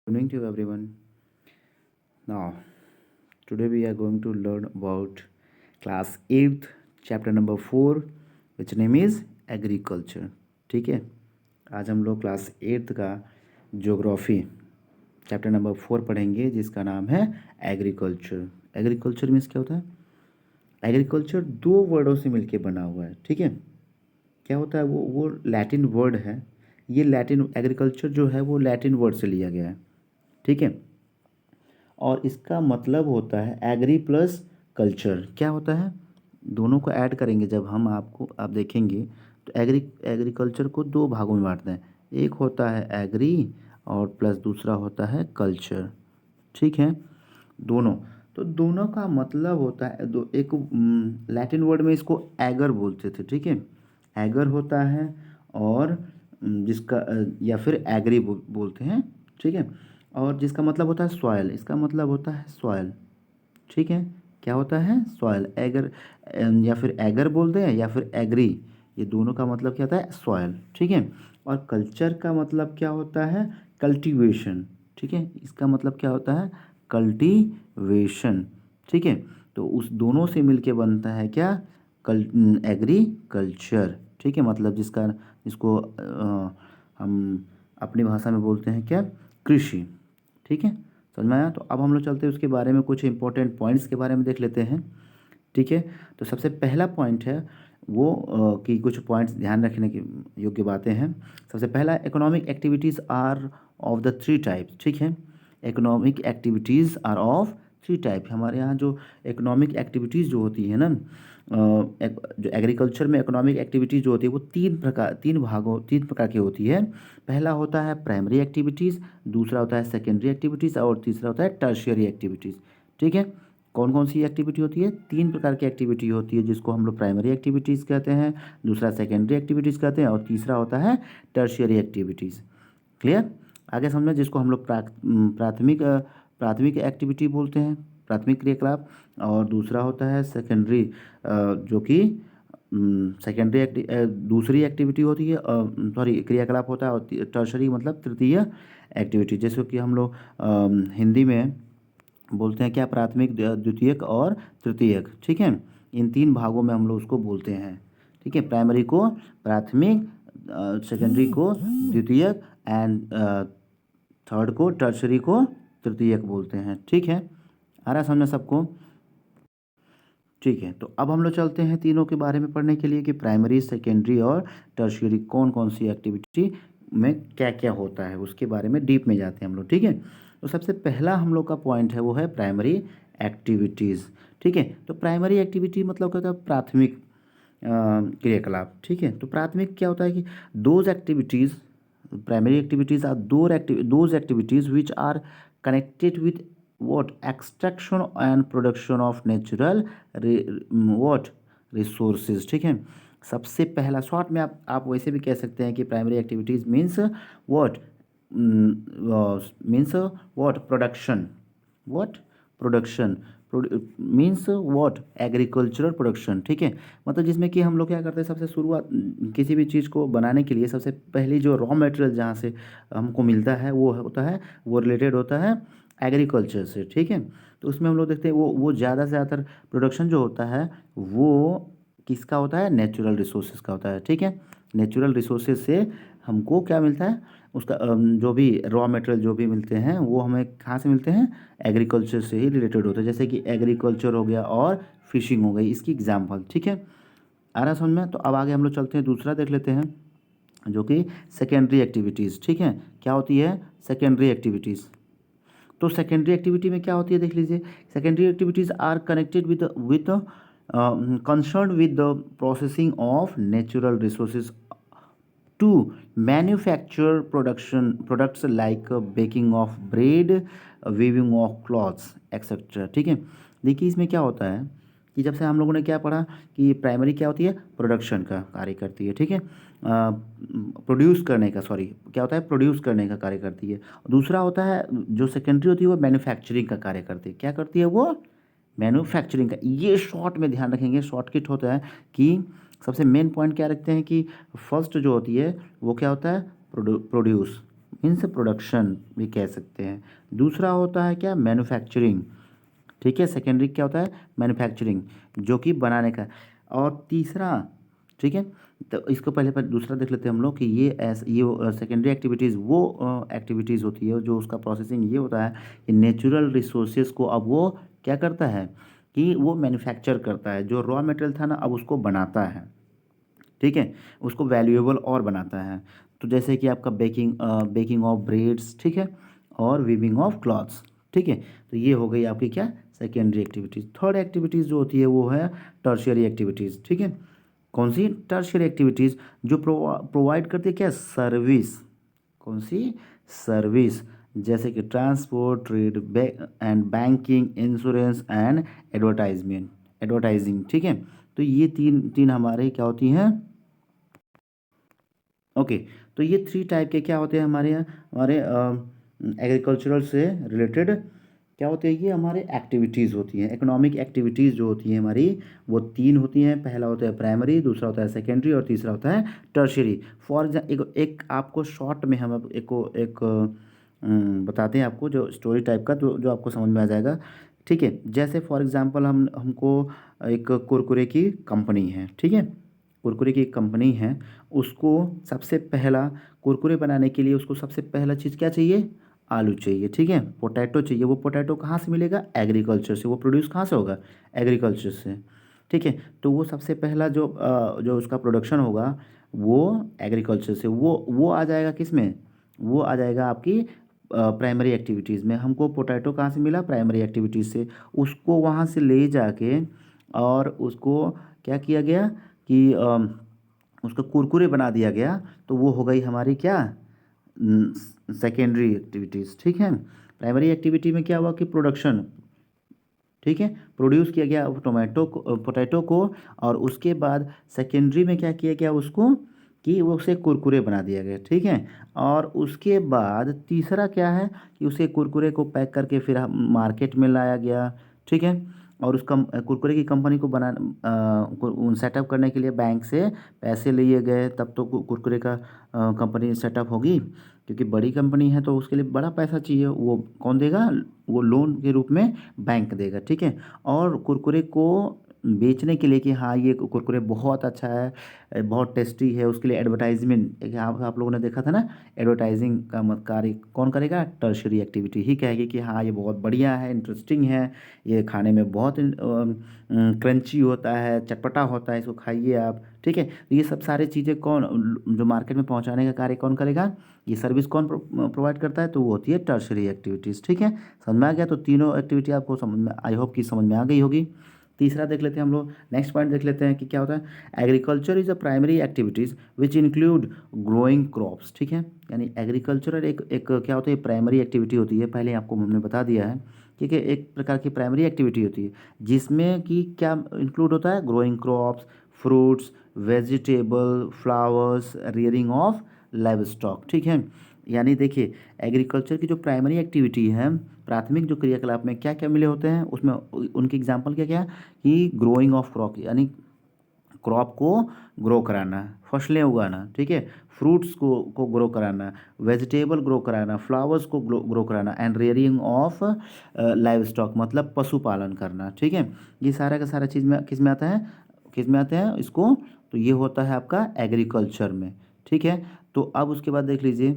Good evening to everyone. Now, today we are going to learn about class 8th, chapter number 4, which name is agriculture. ठीक है, आज हम लोग class 8th का geography chapter number 4 पढ़ेंगे, जिसका नाम है एग्रीकल्चर। एग्रीकल्चर मीन्स क्या होता है? एग्रीकल्चर दो वर्डों से मिलके बना हुआ है। ठीक है, क्या होता है? वो लैटिन वर्ड है। ये लैटिन एग्रीकल्चर जो है वो लैटिन वर्ड से लिया गया है। ठीक है, और इसका मतलब होता है एग्री प्लस कल्चर। क्या होता है? दोनों को ऐड करेंगे जब हम आप देखेंगे तो एग्रीकल्चर को दो भागों में बांटते हैं। एक होता है एग्री और प्लस दूसरा होता है कल्चर। ठीक है, दोनों। तो दोनों का मतलब होता है दो। एक लैटिन वर्ड में इसको एगर बोलते थे। ठीक है, एगर होता है और जिसका या फिर एग्री बोलते हैं। ठीक है, और जिसका मतलब होता है सॉयल। इसका मतलब होता है सॉयल। ठीक है, क्या होता है? सॉयल। एगर या फिर एगर बोलते हैं या फिर एग्री, ये दोनों का मतलब क्या होता है? सॉयल। ठीक है, और कल्चर का मतलब क्या होता है? कल्टीवेशन। ठीक है, इसका मतलब क्या होता है? कल्टीवेशन। ठीक है, तो उस दोनों से मिलके बनता है क्या? एग्रीकल्चर। ठीक है, मतलब जिसको हम अपनी भाषा में बोलते हैं क्या? कृषि। ठीक है, समझ में आया? तो अब हम लोग चलते हैं उसके बारे में, कुछ इंपॉर्टेंट पॉइंट्स के बारे में देख लेते हैं। ठीक है, तो सबसे पहला पॉइंट है वो कि कुछ पॉइंट्स ध्यान रखने की योग्य बातें हैं। सबसे पहला, economic activities are of the three types. ठीक है, economic activities are of three type. हमारे यहाँ जो इकोनॉमिक एक्टिविटीज़ जो होती है ना, जो एग्रीकल्चर में इकोनॉमिक एक्टिविटीज़ जो होती है वो तीन प्रकार की होती है। पहला होता है प्राइमरी एक्टिविटीज़, दूसरा होता है सेकेंडरी एक्टिविटीज़ और तीसरा होता है टर्शियरी एक्टिविटीज़। ठीक है, कौन कौन सी एक्टिविटी होती है? तीन प्रकार की एक्टिविटी होती है, जिसको हम लोग प्राइमरी एक्टिविटीज़ कहते हैं, दूसरा सेकेंडरी एक्टिविटीज़ कहते हैं और तीसरा होता है टर्शियरी एक्टिविटीज़। क्लियर? आगे समझना, जिसको हम लोग प्राथमिक एक्टिविटी बोलते हैं, प्राथमिक क्रियाकलाप, और दूसरा होता है सेकेंडरी, जो कि दूसरी एक्टिविटी होती है, सॉरी क्रियाकलाप होता है, और टर्शरी मतलब तृतीय एक्टिविटी। जैसे कि हम लोग हिंदी में बोलते हैं क्या? प्राथमिक, द्वितीयक और तृतीयक। ठीक है, इन तीन भागों में हम लोग उसको बोलते हैं। ठीक है, प्राइमरी को प्राथमिक, सेकेंडरी को द्वितीयक एंड थर्ड को टर्शरी को तृतीयक बोलते हैं। ठीक है, आ रहा समझ सबको? ठीक है, तो अब हम लोग चलते हैं तीनों के बारे में पढ़ने के लिए कि प्राइमरी, सेकेंडरी और टर्शियरी कौन कौन सी एक्टिविटी में क्या क्या होता है, उसके बारे में डीप में जाते हैं हम लोग। ठीक है, तो सबसे पहला हम लोग का पॉइंट है वो है प्राइमरी एक्टिविटीज़। ठीक है, तो प्राइमरी एक्टिविटी मतलब क्या होता है? प्राथमिक क्रियाकलाप। ठीक है, तो प्राथमिक क्या होता है कि those activities, primary activities are those activities which are connected with what extraction and production of natural what resources। ठीक है, सबसे पहला शॉर्ट में आप वैसे भी कह सकते हैं कि primary activities means what, means what production, what production means what agricultural production. ठीक है, मतलब जिसमें कि हम लोग क्या करते हैं, सबसे शुरुआत किसी भी चीज़ को बनाने के लिए सबसे पहली जो रॉ मटेरियल जहाँ से हमको मिलता है वो होता है, वो रिलेटेड होता है एग्रीकल्चर से। ठीक है, तो उसमें हम लोग देखते हैं वो ज़्यादा से ज़्यादातर प्रोडक्शन जो होता है वो किसका होता है? नेचुरल रिसोर्सेज का होता है। ठीक है, नेचुरल रिसोर्सेज से हमको क्या मिलता है? उसका जो भी रॉ मटेरियल जो भी मिलते हैं वो हमें कहाँ से मिलते हैं? एग्रीकल्चर से ही रिलेटेड होते हैं। जैसे कि एग्रीकल्चर हो गया और फिशिंग हो गई, इसकी एग्जाम्पल। ठीक है, आ रहा समझ में? तो अब आगे हम लोग चलते हैं, दूसरा देख लेते हैं जो कि सेकेंडरी एक्टिविटीज़। ठीक है, क्या होती है सेकेंडरी एक्टिविटीज़? तो सेकेंडरी एक्टिविटी में क्या होती है देख लीजिए। Secondary activities are connected with concern with the processing of natural resources to manufacture products like baking of bread, weaving of clothes etcetera. ठीक है, देखिए इसमें क्या होता है कि जब से हम लोगों ने क्या पढ़ा कि प्राइमरी क्या होती है? प्रोडक्शन का कार्य करती है। ठीक है, प्रोड्यूस करने का, सॉरी क्या होता है? प्रोड्यूस करने का कार्य करती है। दूसरा होता है जो सेकेंडरी होती है वो मैन्युफैक्चरिंग का कार्य करती है। क्या करती है वो? मैन्युफैक्चरिंग का। ये शॉर्ट में ध्यान रखेंगे, शॉर्टकट होता है कि सबसे मेन पॉइंट क्या रखते हैं कि फर्स्ट जो होती है वो क्या होता है? प्रोड्यूस, मीन्स प्रोडक्शन भी कह सकते हैं। दूसरा होता है क्या, मैन्युफैक्चरिंग, ठीक है। सेकेंडरी क्या होता है, मैन्युफैक्चरिंग, जो कि बनाने का। और तीसरा, ठीक है, तो इसको पहले पर दूसरा देख लेते हैं हम लोग कि ये सेकेंडरी एक्टिविटीज़ वो एक्टिविटीज़ होती है जो उसका प्रोसेसिंग ये होता है कि नेचुरल रिसोर्सेज को अब वो क्या करता है कि वो मैन्युफैक्चर करता है, जो रॉ मटेरियल था ना अब उसको बनाता है, ठीक है, उसको वैल्यूएबल और बनाता है। तो जैसे कि आपका बेकिंग ऑफ ब्रेड्स, ठीक है, और वीविंग ऑफ क्लॉथ्स, ठीक है। तो ये हो गई आपकी क्या, सेकेंडरी एक्टिविटीज़। थर्ड एक्टिविटीज़ जो होती है वो है टर्शियरी एक्टिविटीज़, ठीक है। कौन सी, टर्शियरी एक्टिविटीज़ जो प्रोवाइड करती है क्या, सर्विस। कौन सी, सर्विस, जैसे कि transport, trade and banking, insurance and advertising, ठीक है। तो ये तीन तीन हमारे क्या होती हैं, ओके। तो ये थ्री टाइप के क्या होते हैं हमारे यहाँ, हमारे एग्रीकल्चरल से रिलेटेड क्या होते हैं, ये हमारे एक्टिविटीज़ होती हैं। इकोनॉमिक एक्टिविटीज़ जो होती हैं हमारी वो तीन होती हैं। पहला होता है प्राइमरी, दूसरा होता है सेकेंडरी और तीसरा होता है टर्शियरी। फॉर एग्जाम्पल एक आपको शॉर्ट में हम एक बताते हैं आपको, जो स्टोरी टाइप का, जो जो आपको समझ में आ जाएगा, ठीक है। जैसे फॉर एग्जांपल हमको एक कुरकुरे की कंपनी है, ठीक है, कुरकुरे की कंपनी है। उसको सबसे पहला कुरकुरे बनाने के लिए उसको सबसे पहला चीज़ क्या चाहिए, आलू चाहिए, ठीक है, पोटैटो चाहिए। वो पोटैटो कहाँ से मिलेगा, एग्रीकल्चर से। वो प्रोड्यूस कहाँ से होगा, एग्रीकल्चर से, ठीक है। तो वो सबसे पहला जो उसका प्रोडक्शन होगा वो एग्रीकल्चर से, वो आ जाएगा किस में, वो आ जाएगा आपकी प्राइमरी एक्टिविटीज़ में। हमको पोटैटो कहाँ से मिला, प्राइमरी एक्टिविटीज़ से। उसको वहाँ से ले जाके और उसको क्या किया गया कि उसका कुरकुरे बना दिया गया। तो वो हो गई हमारी क्या, सेकेंडरी एक्टिविटीज़, ठीक है। प्राइमरी एक्टिविटी में क्या हुआ कि प्रोडक्शन, ठीक है, प्रोड्यूस किया गया पोटैटो को। और उसके बाद सेकेंडरी में क्या किया गया उसको कि वो उसे कुरकुरे बना दिया गया, ठीक है। और उसके बाद तीसरा क्या है कि उसे कुरकुरे को पैक करके फिर मार्केट में लाया गया, ठीक है। और उस कुरकुरे की कंपनी को सेटअप करने के लिए बैंक से पैसे लिए गए, तब तो कुरकुरे का कंपनी सेटअप होगी। क्योंकि बड़ी कंपनी है तो उसके लिए बड़ा पैसा चाहिए, वो कौन देगा, वो लोन के रूप में बैंक देगा, ठीक है। और कुरकुरे को बेचने के लिए कि हाँ ये कुरकुरे बहुत अच्छा है, बहुत टेस्टी है, उसके लिए एडवर्टाइजमेंट, एक आप लोगों ने देखा था ना, एडवर्टाइजिंग का मत कार्य कौन करेगा, टर्शियरी एक्टिविटी ही कहेगी कि हाँ ये बहुत बढ़िया है, इंटरेस्टिंग है, ये खाने में बहुत क्रंची होता है, चटपटा होता है, इसको खाइए आप, ठीक है। तो ये सब सारी चीज़ें कौन, जो मार्केट में पहुंचाने का कार्य कौन करेगा, ये सर्विस कौन प्रोवाइड करता है, तो वो होती है टर्शियरी एक्टिविटीज़, ठीक है। समझ में आ गया। तो तीनों एक्टिविटी आपको समझ में, आई होप कि समझ में आ गई होगी। तीसरा देख लेते हैं हम लोग, नेक्स्ट पॉइंट देख लेते हैं कि क्या होता है, agriculture is a primary activities which include growing crops, ठीक है। यानी एग्रीकल्चर एक क्या होता है, प्राइमरी एक्टिविटी होती है, पहले आपको हमने बता दिया है, ठीक है। एक प्रकार की प्राइमरी एक्टिविटी होती है जिसमें कि क्या इंक्लूड होता है, growing crops, fruits, vegetable, flowers, rearing of live stock, ठीक है। यानी देखिए, एग्रीकल्चर की जो प्राइमरी एक्टिविटी है, प्राथमिक जो क्रियाकलाप में क्या क्या मिले होते हैं उसमें, उनकी एग्जांपल क्या क्या, कि ग्रोइंग ऑफ क्रॉप, यानी क्रॉप को ग्रो कराना, फसलें उगाना, ठीक है, फ्रूट्स को ग्रो कराना, वेजिटेबल ग्रो कराना, फ्लावर्स को ग्रो कराना, and rearing of live stock मतलब पशुपालन करना, ठीक है। ये सारा का सारा चीज़ में किस में आता है, किस में आते हैं इसको, तो ये होता है आपका एग्रीकल्चर में, ठीक है। तो अब उसके बाद देख लीजिए,